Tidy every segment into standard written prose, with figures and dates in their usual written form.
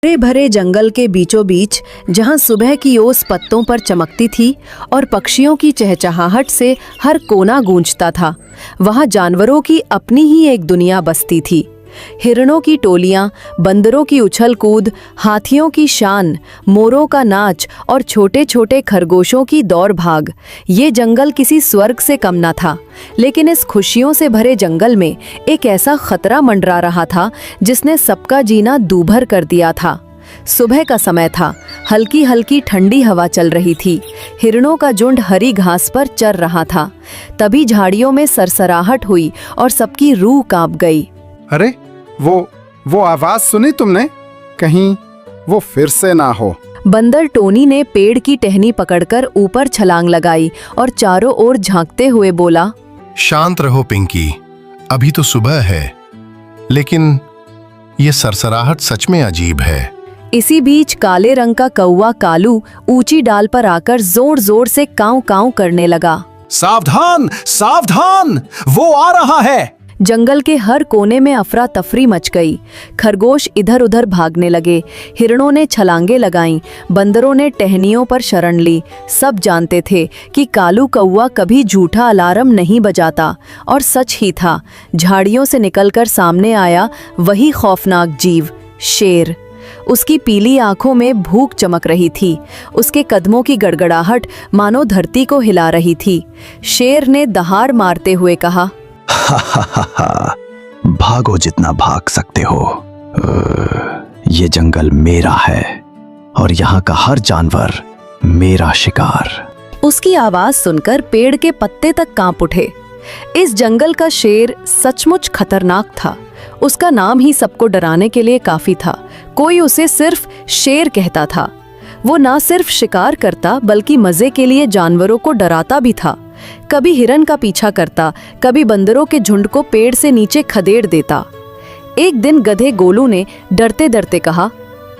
हरे भरे जंगल के बीचों बीच, जहां सुबह की ओस पत्तों पर चमकती थी और पक्षियों की चहचहाहट से हर कोना गूंजता था, वहां जानवरों की अपनी ही एक दुनिया बसती थी। हिरणों की टोलियां, बंदरों की उछल कूद, हाथियों की शान, मोरों का नाच और छोटे छोटे खरगोशों की दौड़ भाग। ये जंगल किसी स्वर्ग से कम न था, लेकिन इस खुशियों से भरे जंगल में एक ऐसा खतरा मंडरा रहा था जिसने सबका जीना दूभर कर दिया था। सुबह का समय था, हल्की हल्की ठंडी हवा चल रही थी। हिरणों का झुंड हरी घास पर चर रहा था। तभी झाड़ियों में सरसराहट हुई और सबकी रूह कांप गई। अरे वो आवाज सुनी तुमने? कहीं वो फिर से ना हो। बंदर टोनी ने पेड़ की टहनी पकड़कर ऊपर छलांग लगाई और चारों ओर झांकते हुए बोला, शांत रहो पिंकी, अभी तो सुबह है, लेकिन ये सरसराहट सच में अजीब है। इसी बीच काले रंग का कौवा कालू ऊंची डाल पर आकर जोर जोर से काऊ काऊ करने लगा। सावधान सावधान, वो आ रहा है। जंगल के हर कोने में अफरा तफरी मच गई। खरगोश इधर उधर भागने लगे, हिरणों ने छलांगे लगाईं, बंदरों ने टहनियों पर शरण ली। सब जानते थे कि कालू कौवा कभी झूठा अलार्म नहीं बजाता, और सच ही था। झाड़ियों से निकलकर सामने आया वही खौफनाक जीव, शेर। उसकी पीली आंखों में भूख चमक रही थी, उसके कदमों की गड़गड़ाहट मानो धरती को हिला रही थी। शेर ने दहाड़ मारते हुए कहा, भागो जितना भाग सकते हो। ये जंगल मेरा है और यहाँ का हर जानवर मेरा शिकार। उसकी आवाज सुनकर पेड़ के पत्ते तक कांप उठे। इस जंगल का शेर सचमुच खतरनाक था। उसका नाम ही सबको डराने के लिए काफी था। कोई उसे सिर्फ शेर कहता था। वो ना सिर्फ शिकार करता, बल्कि मजे के लिए जानवरों को डराता भी था। कभी हिरन का पीछा करता, कभी बंदरों के झुंड को पेड़ से नीचे खदेड़ देता। एक दिन गधे गोलू ने डरते डरते कहा,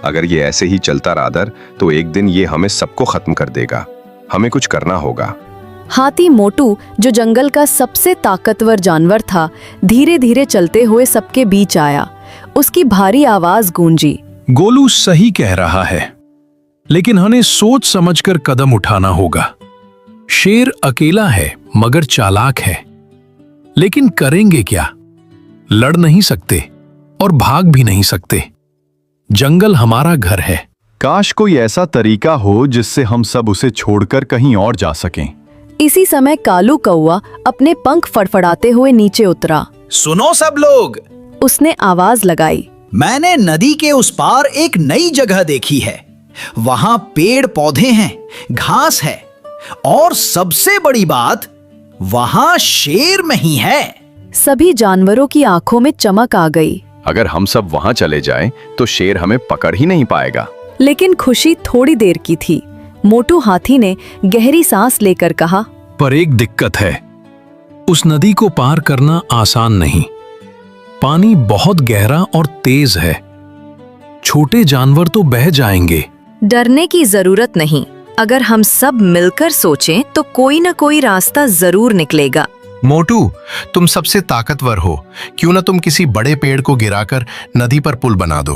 अगर ये ऐसे ही चलता रहा तो एक दिन ये हमें सबको खत्म कर देगा। हमें कुछ करना होगा। हाथी मोटू, जो जंगल का सबसे ताकतवर जानवर था, धीरे धीरे चलते हुए सबके बीच आया। उसकी भारी आवाज गूंजी, गोलू सही कह रहा है, लेकिन हमें सोच समझकर कदम उठाना होगा। शेर अकेला है मगर चालाक है, लेकिन करेंगे क्या? लड़ नहीं सकते और भाग भी नहीं सकते। जंगल हमारा घर है। काश कोई ऐसा तरीका हो जिससे हम सब उसे छोड़कर कहीं और जा सकें। इसी समय कालू कौवा अपने पंख फड़फड़ाते हुए नीचे उतरा। सुनो सब लोग, उसने आवाज लगाई, मैंने नदी के उस पार एक नई जगह देखी है। वहां पेड़ पौधे हैं, घास है, और सबसे बड़ी बात, वहां शेर नहीं है। सभी जानवरों की आंखों में चमक आ गई। अगर हम सब वहां चले जाएं, तो शेर हमें पकड़ ही नहीं पाएगा। लेकिन खुशी थोड़ी देर की थी। मोटू हाथी ने गहरी सांस लेकर कहा, पर एक दिक्कत है, उस नदी को पार करना आसान नहीं। पानी बहुत गहरा और तेज है। छोटे जानवर तो बह जाएंगे। डरने की जरूरत नहीं। अगर हम सब मिलकर सोचें तो कोई न कोई रास्ता जरूर निकलेगा। मोटू, तुम सबसे ताकतवर हो, क्यों ना तुम किसी बड़े पेड़ को गिराकर नदी पर पुल बना दो।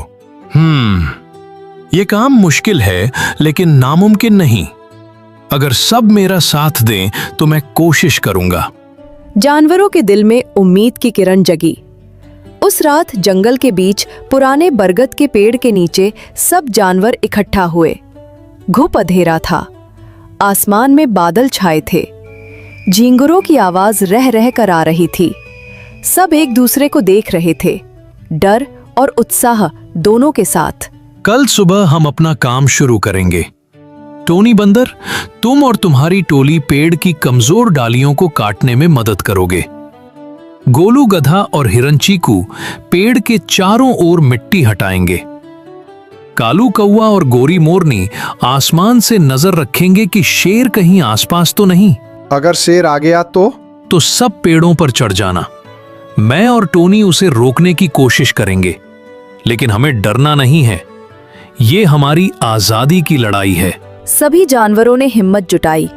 ये काम मुश्किल है, लेकिन नामुमकिन नहीं। अगर सब मेरा साथ दें तो मैं कोशिश करूंगा। जानवरों के दिल में उम्मीद की किरण जगी। उस रात जंगल के बीच पुराने बरगद के पेड़ के नीचे सब जानवर इकट्ठा हुए। घुप अंधेरा था, आसमान में बादल छाए थे, झींगुरों की आवाज रह रह कर आ रही थी। सब एक दूसरे को देख रहे थे, डर और उत्साह दोनों के साथ। कल सुबह हम अपना काम शुरू करेंगे। टोनी बंदर, तुम और तुम्हारी टोली पेड़ की कमजोर डालियों को काटने में मदद करोगे। गोलू गधा और हिरन चीकू पेड़ के चारों ओर मिट्टी हटाएंगे। कालू कौवा और गोरी मोरनी आसमान से नजर रखेंगे कि शेर कहीं आसपास तो नहीं। अगर शेर आ गया तो सब पेड़ों पर चढ़ जाना। मैं और टोनी उसे रोकने की कोशिश करेंगे, लेकिन हमें डरना नहीं है। ये हमारी आजादी की लड़ाई है। सभी जानवरों ने हिम्मत जुटाई।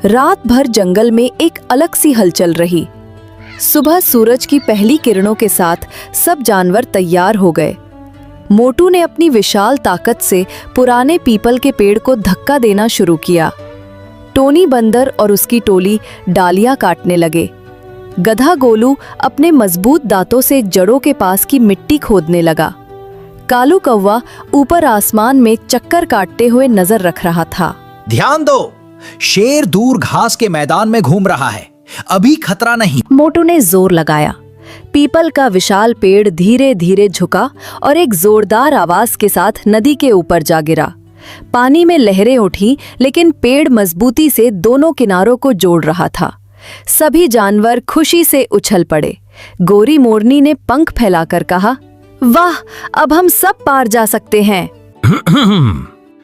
रात भर जंगल में एक अलग सी हलचल रही। सुबह सूरज की पहली किरणों के साथ सब जानवर तैयार हो गए। मोटू ने अपनी विशाल ताकत से पुराने पीपल के पेड़ को धक्का देना शुरू किया। टोनी बंदर और उसकी टोली डालियां काटने लगे। गधा गोलू अपने मजबूत दांतों से जड़ों के पास की मिट्टी खोदने लगा। कालू कौवा ऊपर आसमान में चक्कर काटते हुए नजर रख रहा था। ध्यान दो, शेर दूर घास के मैदान में घूम रहा है, अभी खतरा नहीं। मोटू ने जोर लगाया। पीपल का विशाल पेड़ धीरे धीरे झुका और एक जोरदार आवाज के साथ नदी के ऊपर जा गिरा। पानी में लहरें उठी, लेकिन पेड़ मजबूती से दोनों किनारों को जोड़ रहा था। सभी जानवर खुशी से उछल पड़े। गोरी मोरनी ने पंख फैलाकर कहा, वाह, अब हम सब पार जा सकते हैं।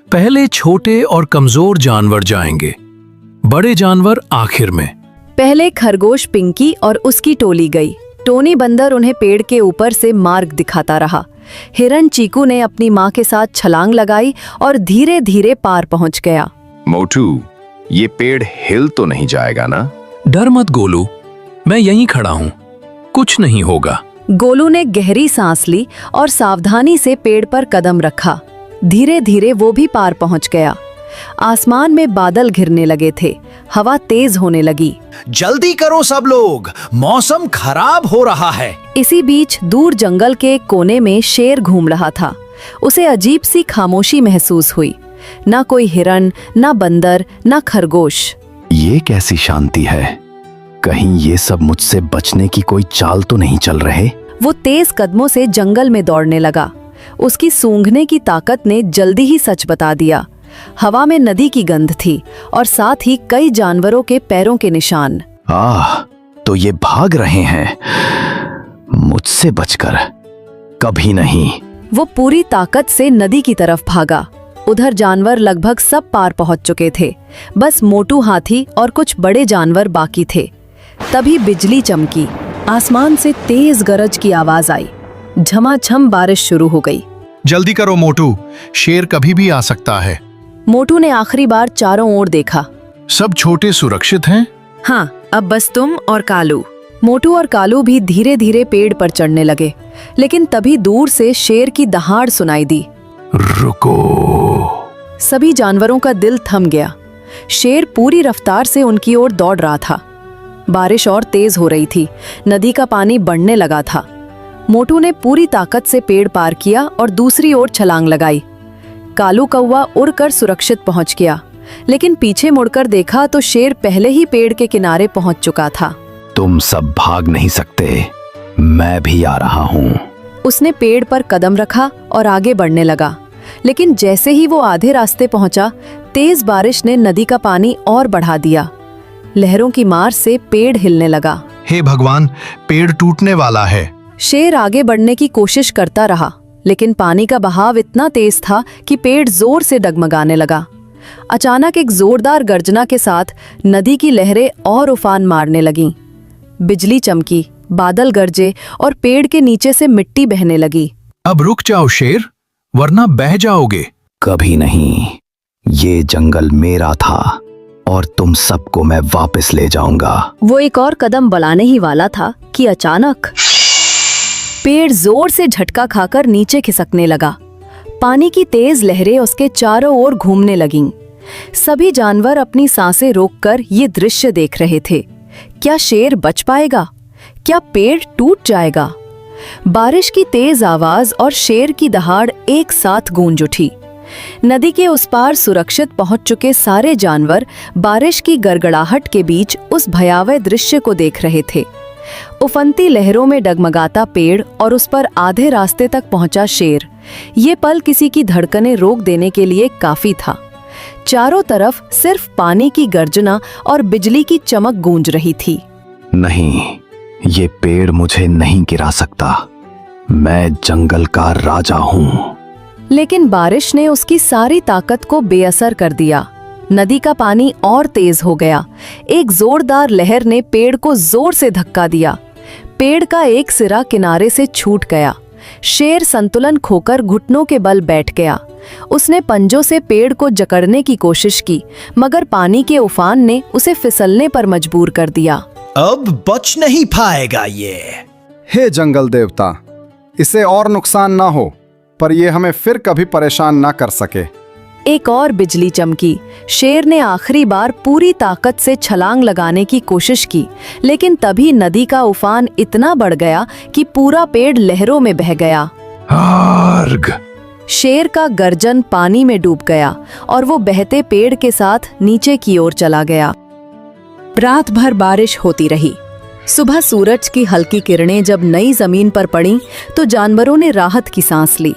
पहले छोटे और कमजोर जानवर जाएंगे, बड़े जानवर आखिर में। पहले खरगोश पिंकी और उसकी टोली गई। टोनी बंदर उन्हें पेड़ के ऊपर से मार्ग दिखाता रहा। हिरन चीकू ने अपनी माँ के साथ छलांग लगाई और धीरे धीरे पार पहुंच गया। मोटू, ये पेड़ हिल तो नहीं जाएगा ना? डर मत गोलू, मैं यहीं खड़ा हूँ, कुछ नहीं होगा। गोलू ने गहरी सांस ली और सावधानी से पेड़ पर कदम रखा। धीरे धीरे वो भी पार पहुंच गया। आसमान में बादल घिरने लगे थे, हवा तेज होने लगी। जल्दी करो सब लोग, मौसम खराब हो रहा है। इसी बीच दूर जंगल के एक कोने में शेर घूम रहा था। उसे अजीब सी खामोशी महसूस हुई। ना कोई हिरन, ना बंदर, ना खरगोश। ये कैसी शांति है? कहीं ये सब मुझसे बचने की कोई चाल तो नहीं चल रहे? वो तेज कदमों से जंगल में दौड़ने लगा। उसकी सूंघने की ताकत ने जल्दी ही सच बता दिया। हवा में नदी की गंध थी और साथ ही कई जानवरों के पैरों के निशान। तो ये भाग रहे हैं मुझसे बचकर? कभी नहीं। वो पूरी ताकत से नदी की तरफ भागा। उधर जानवर लगभग सब पार पहुंच चुके थे। बस मोटू हाथी और कुछ बड़े जानवर बाकी थे। तभी बिजली चमकी। आसमान से तेज गरज की आवाज आई। झमाझम बारिश शुरू हो गई। जल्दी करो मोटू, शेर कभी भी आ सकता है। मोटू ने आखिरी बार चारों ओर देखा। सब छोटे सुरक्षित हैं? हाँ, अब बस तुम और कालू। मोटू और कालू भी धीरे धीरे पेड़ पर चढ़ने लगे, लेकिन तभी दूर से शेर की दहाड़ सुनाई दी। रुको। सभी जानवरों का दिल थम गया। शेर पूरी रफ्तार से उनकी ओर दौड़ रहा था। बारिश और तेज हो रही थी। नदी का पानी बढ़ने लगा था। मोटू ने पूरी ताकत से पेड़ पार किया और दूसरी ओर छलांग लगाई। कालू कौवा उड़कर सुरक्षित पहुंच गया, लेकिन पीछे मुड़कर देखा तो शेर पहले ही पेड़ के किनारे पहुंच चुका था। तुम सब भाग नहीं सकते, मैं भी आ रहा हूँ। उसने पेड़ पर कदम रखा और आगे बढ़ने लगा, लेकिन जैसे ही वो आधे रास्ते पहुंचा, तेज बारिश ने नदी का पानी और बढ़ा दिया। लहरों की मार से पेड़ हिलने लगा। हे भगवान, पेड़ टूटने वाला है। शेर आगे बढ़ने की कोशिश करता रहा, लेकिन पानी का बहाव इतना तेज था कि पेड़ जोर से डगमगाने लगा। अचानक एक जोरदार गर्जना के साथ नदी की लहरें और उफान मारने लगीं। बिजली चमकी, बादल गरजे और पेड़ के नीचे से मिट्टी बहने लगी। अब रुक जाओ शेर, वरना बह जाओगे। कभी नहीं। ये जंगल मेरा था और तुम सबको मैं वापस ले जाऊंगा। वो एक और कदम बढ़ाने ही वाला था कि अचानक पेड़ जोर से झटका खाकर नीचे खिसकने लगा। पानी की तेज लहरें उसके चारों ओर घूमने लगीं। सभी जानवर अपनी सांसें रोककर ये दृश्य देख रहे थे। क्या शेर बच पाएगा? क्या पेड़ टूट जाएगा? बारिश की तेज आवाज और शेर की दहाड़ एक साथ गूंज उठी। नदी के उस पार सुरक्षित पहुंच चुके सारे जानवर बारिश की गड़गड़ाहट के बीच उस भयावह दृश्य को देख रहे थे। उफनती लहरों में डगमगाता पेड़ और उस पर आधे रास्ते तक पहुंचा शेर। ये पल किसी की धड़कनें रोक देने के लिए काफी था। चारों तरफ सिर्फ पानी की गर्जना और बिजली की चमक गूंज रही थी। नहीं, ये पेड़ मुझे नहीं गिरा सकता। मैं जंगल का राजा हूँ। लेकिन बारिश ने उसकी सारी ताकत को बेअसर कर दिया। नदी का पानी और तेज हो गया। एक जोरदार लहर ने पेड़ को जोर से धक्का दिया। पेड़ का एक सिरा किनारे से छूट गया। शेर संतुलन खोकर घुटनों के बल बैठ गया। उसने पंजों से पेड़ को जकड़ने की कोशिश की, मगर पानी के उफान ने उसे फिसलने पर मजबूर कर दिया। अब बच नहीं पाएगा ये। हे जंगल देवता, इसे और नुकसान ना हो। पर ये हमें फिर कभी परेशान ना कर सके। एक और बिजली चमकी। शेर ने आखिरी बार पूरी ताकत से छलांग लगाने की कोशिश की, लेकिन तभी नदी का उफान इतना बढ़ गया कि पूरा पेड़ लहरों में बह गया। आर्ग! शेर का गर्जन पानी में डूब गया और वो बहते पेड़ के साथ नीचे की ओर चला गया। रात भर बारिश होती रही। सुबह सूरज की हल्की किरणें जब नई जमीन पर पड़ीं, तो जानवरों ने राहत की सांस ली।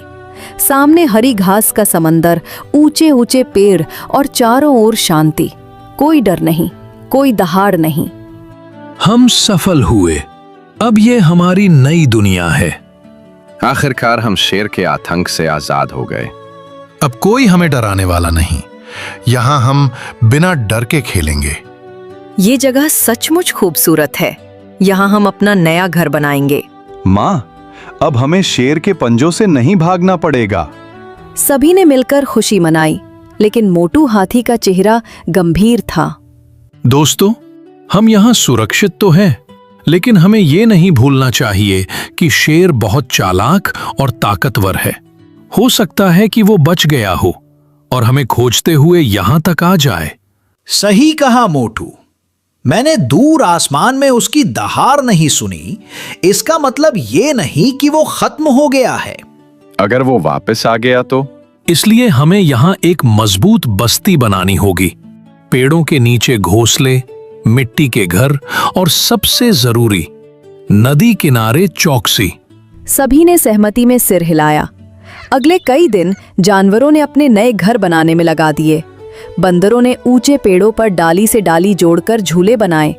सामने हरी घास का समंदर, ऊंचे ऊंचे पेड़ और चारों ओर शांति। कोई डर नहीं, कोई दहाड़ नहीं। हम सफल हुए। अब ये हमारी नई दुनिया है। आखिरकार हम शेर के आतंक से आजाद हो गए। अब कोई हमें डराने वाला नहीं। यहाँ हम बिना डर के खेलेंगे। ये जगह सचमुच खूबसूरत है। यहाँ हम अपना नया घर बनाएंगे। माँ, अब हमें शेर के पंजों से नहीं भागना पड़ेगा। सभी ने मिलकर खुशी मनाई, लेकिन मोटू हाथी का चेहरा गंभीर था। दोस्तों, हम यहाँ सुरक्षित तो हैं, लेकिन हमें ये नहीं भूलना चाहिए कि शेर बहुत चालाक और ताकतवर है। हो सकता है कि वो बच गया हो और हमें खोजते हुए यहाँ तक आ जाए। सही कहा मोटू। मैंने दूर आसमान में उसकी दहाड़ नहीं सुनी। इसका मतलब ये नहीं कि वो खत्म हो गया है। अगर वो वापस आ गया तो? इसलिए हमें यहाँ एक मजबूत बस्ती बनानी होगी। पेड़ों के नीचे घोंसले, मिट्टी के घर और सबसे जरूरी, नदी किनारे चौकसी। सभी ने सहमति में सिर हिलाया। अगले कई दिन जानवरों ने अपने नए घर बनाने में लगा दिए। बंदरों ने ऊंचे पेड़ों पर डाली से डाली जोड़कर झूले बनाए।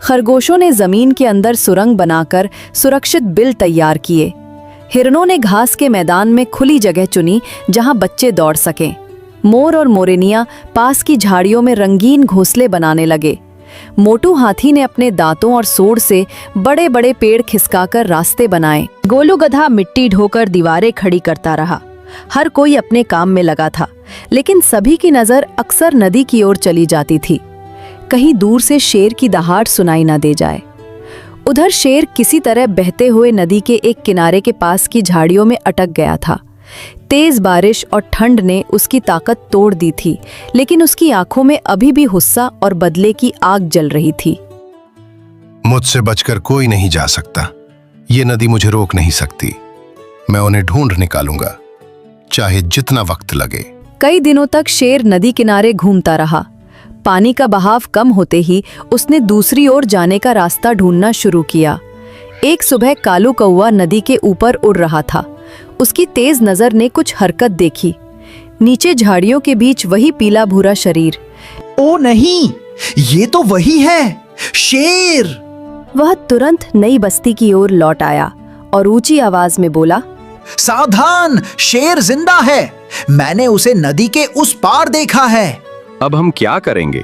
खरगोशों ने जमीन के अंदर सुरंग बनाकर सुरक्षित बिल तैयार किए। हिरणों ने घास के मैदान में खुली जगह चुनी जहां बच्चे दौड़ सकें। मोर और मोरनियां पास की झाड़ियों में रंगीन घोंसले बनाने लगे। मोटू हाथी ने अपने दांतों और सूंड से बड़े बड़े पेड़ खिसकाकर रास्ते बनाए। गोलू गधा मिट्टी ढोकर दीवारें खड़ी करता रहा। हर कोई अपने काम में लगा था, लेकिन सभी की नजर अक्सर नदी की ओर चली जाती थी। कहीं दूर से शेर की दहाड़ सुनाई ना दे जाए। उधर शेर किसी तरह बहते हुए नदी के एक किनारे के पास की झाड़ियों में अटक गया था। तेज बारिश और ठंड ने उसकी ताकत तोड़ दी थी, लेकिन उसकी आंखों में अभी भी गुस्सा और बदले की आग जल रही थी। मुझसे बचकर कोई नहीं जा सकता। ये नदी मुझे रोक नहीं सकती। मैं उन्हें ढूंढ निकालूंगा, चाहे जितना वक्त लगे। कई दिनों तक शेर नदी किनारे घूमता रहा। पानी का बहाव कम होते ही उसने दूसरी ओर जाने का रास्ता ढूंढना शुरू किया। एक सुबह कालू कौवा नदी के ऊपर उड़ रहा था। उसकी तेज नजर ने कुछ हरकत देखी। नीचे झाड़ियों के बीच वही पीला भूरा शरीर। ओ नहीं, ये तो वही है, शेर। वह तुरंत नई बस्ती की ओर लौट आया और ऊंची आवाज में बोला, सावधान, शेर जिंदा है। मैंने उसे नदी के उस पार देखा है। अब हम क्या करेंगे?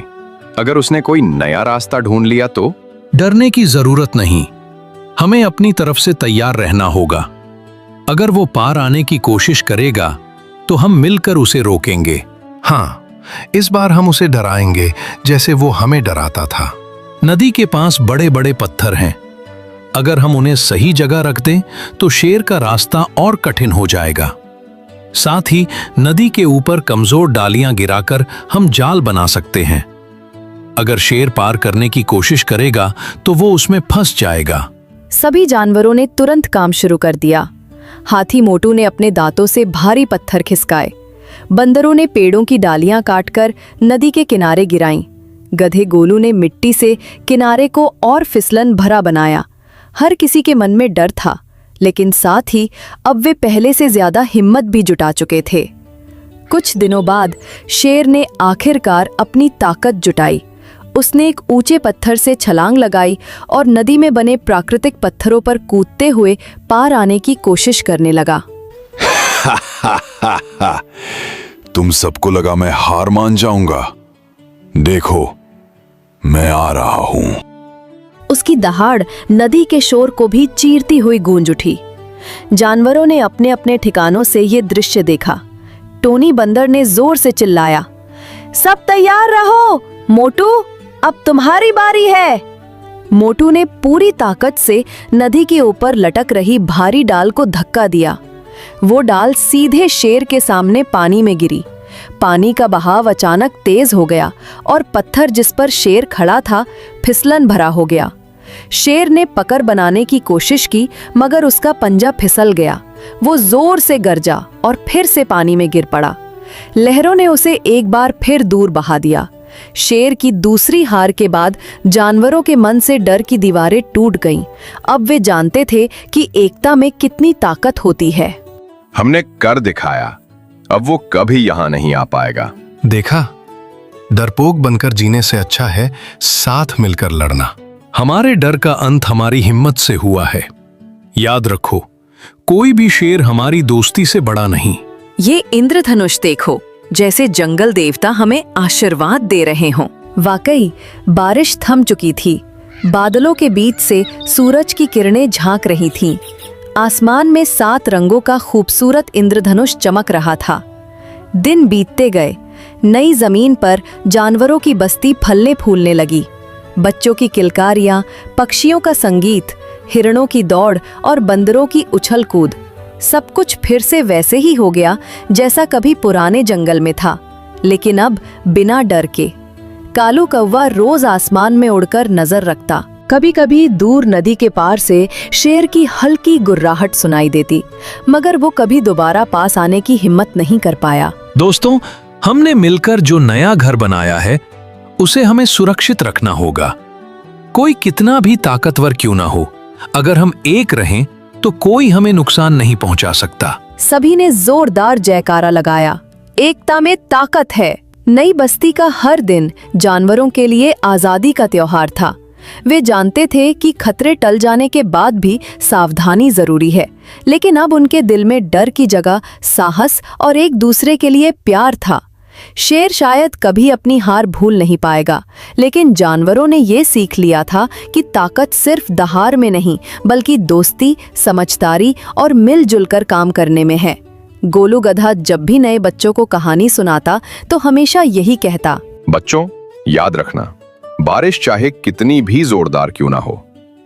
अगर उसने कोई नया रास्ता ढूंढ लिया तो? डरने की जरूरत नहीं। हमें अपनी तरफ से तैयार रहना होगा। अगर वो पार आने की कोशिश करेगा तो हम मिलकर उसे रोकेंगे। हाँ, इस बार हम उसे डराएंगे जैसे वो हमें डराता था। नदी के पास बड़े बड़े पत्थर हैं। अगर हम उन्हें सही जगह रख दें तो शेर का रास्ता और कठिन हो जाएगा। साथ ही नदी के ऊपर कमजोर डालियां गिराकर हम जाल बना सकते हैं। अगर शेर पार करने की कोशिश करेगा तो वो उसमें फंस जाएगा। सभी जानवरों ने तुरंत काम शुरू कर दिया। हाथी मोटू ने अपने दांतों से भारी पत्थर खिसकाए। बंदरों ने पेड़ों की डालियां काटकर नदी के किनारे गिराईं। गधे गोलू ने मिट्टी से किनारे को और फिसलन भरा बनाया। हर किसी के मन में डर था, लेकिन साथ ही अब वे पहले से ज्यादा हिम्मत भी जुटा चुके थे। कुछ दिनों बाद शेर ने आखिरकार अपनी ताकत जुटाई। उसने एक ऊंचे पत्थर से छलांग लगाई और नदी में बने प्राकृतिक पत्थरों पर कूदते हुए पार आने की कोशिश करने लगा। तुम सबको लगा मैं हार मान जाऊंगा। देखो, मैं आ रहा हूं। उसकी दहाड़ नदी के शोर को भी चीरती हुई गूंज उठी। जानवरों ने अपने अपने ठिकानों से ये दृश्य देखा। टोनी बंदर ने जोर से चिल्लाया, सब तैयार रहो, मोटू, अब तुम्हारी बारी है। मोटू ने पूरी ताकत से नदी के ऊपर लटक रही भारी डाल को धक्का दिया। वो डाल सीधे शेर के सामने पानी में गिरी। पानी का बहाव अचानक तेज हो गया और पत्थर जिस पर शेर खड़ा था फिसलन भरा हो गया। शेर ने पकड़ बनाने की कोशिश की, मगर उसका पंजा फिसल गया। वो जोर से गरजा और फिर से पानी में गिर पड़ा। लहरों ने उसे एक बार फिर दूर बहा दिया। शेर की दूसरी हार के बाद जानवरों के मन से डर की दीवारें टूट गईं। अब वे जानते थे कि एकता में कितनी ताकत होती है। हमने कर दिखाया, अब वो कभी यहाँ नहीं आ पाएगा। देखा, डरपोक बनकर जीने से अच्छा है साथ मिलकर लड़ना। हमारे डर का अंत हमारी हिम्मत से हुआ है। याद रखो, कोई भी शेर हमारी दोस्ती से बड़ा नहीं। ये इंद्रधनुष देखो, जैसे जंगल देवता हमें आशीर्वाद दे रहे हों। वाकई बारिश थम चुकी थी। बादलों के बीच से सूरज की किरणें झांक रही थीं। आसमान में 7 रंगों का खूबसूरत इंद्रधनुष चमक रहा था। दिन बीतते गए। नई जमीन पर जानवरों की बस्ती फलने फूलने लगी। बच्चों की किलकारियां, पक्षियों का संगीत, हिरणों की दौड़ और बंदरों की उछल कूद, सब कुछ फिर से वैसे ही हो गया जैसा कभी पुराने जंगल में था, लेकिन अब बिना डर के। कालू कौवा रोज आसमान में उड़कर नजर रखता। कभी कभी दूर नदी के पार से शेर की हल्की गुर्राहट सुनाई देती, मगर वो कभी दोबारा पास आने की हिम्मत नहीं कर पाया। दोस्तों, हमने मिलकर जो नया घर बनाया है उसे हमें सुरक्षित रखना होगा। कोई कितना भी ताकतवर क्यों ना हो, अगर हम एक रहें तो कोई हमें नुकसान नहीं पहुंचा सकता। सभी ने जोरदार जयकारा लगाया। एकता में ताकत है। नई बस्ती का हर दिन जानवरों के लिए आजादी का त्योहार था। वे जानते थे कि खतरे टल जाने के बाद भी सावधानी जरूरी है, लेकिन अब उनके दिल में डर की जगह साहस और एक दूसरे के लिए प्यार था। शेर शायद कभी अपनी हार भूल नहीं पाएगा, लेकिन जानवरों ने ये सीख लिया था कि ताकत सिर्फ दहाड़ में नहीं, बल्कि दोस्ती, समझदारी और मिलजुल कर काम करने में है। गोलू गधा जब भी नए बच्चों को कहानी सुनाता तो हमेशा यही कहता, बच्चों, याद रखना, बारिश चाहे कितनी भी जोरदार क्यों ना हो,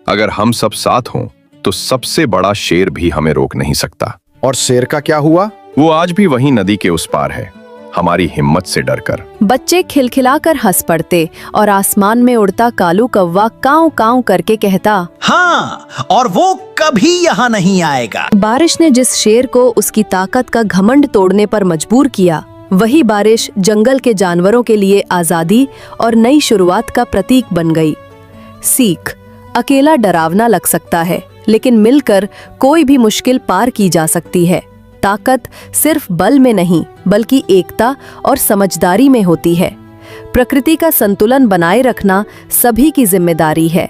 अगर हम सब साथ हों तो सबसे बड़ा शेर भी हमें रोक नहीं सकता। और शेर का क्या हुआ? वो आज भी वहीं नदी के उस पार है, हमारी हिम्मत से डरकर। बच्चे खिलखिलाकर हंस पड़ते और आसमान में उड़ता कालू कौवा काऊ काऊ करके कहता, हाँ, और वो कभी यहाँ नहीं आएगा। बारिश ने जिस शेर को उसकी ताकत का घमंड तोड़ने पर मजबूर किया, वही बारिश जंगल के जानवरों के लिए आजादी और नई शुरुआत का प्रतीक बन गई। सीख: अकेला डरावना लग सकता है, लेकिन मिलकर कोई भी मुश्किल पार की जा सकती है। ताकत सिर्फ बल में नहीं, बल्कि एकता और समझदारी में होती है। प्रकृति का संतुलन बनाए रखना सभी की जिम्मेदारी है।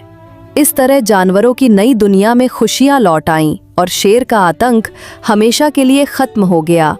इस तरह जानवरों की नई दुनिया में खुशियां लौट आईं और शेर का आतंक हमेशा के लिए खत्म हो गया।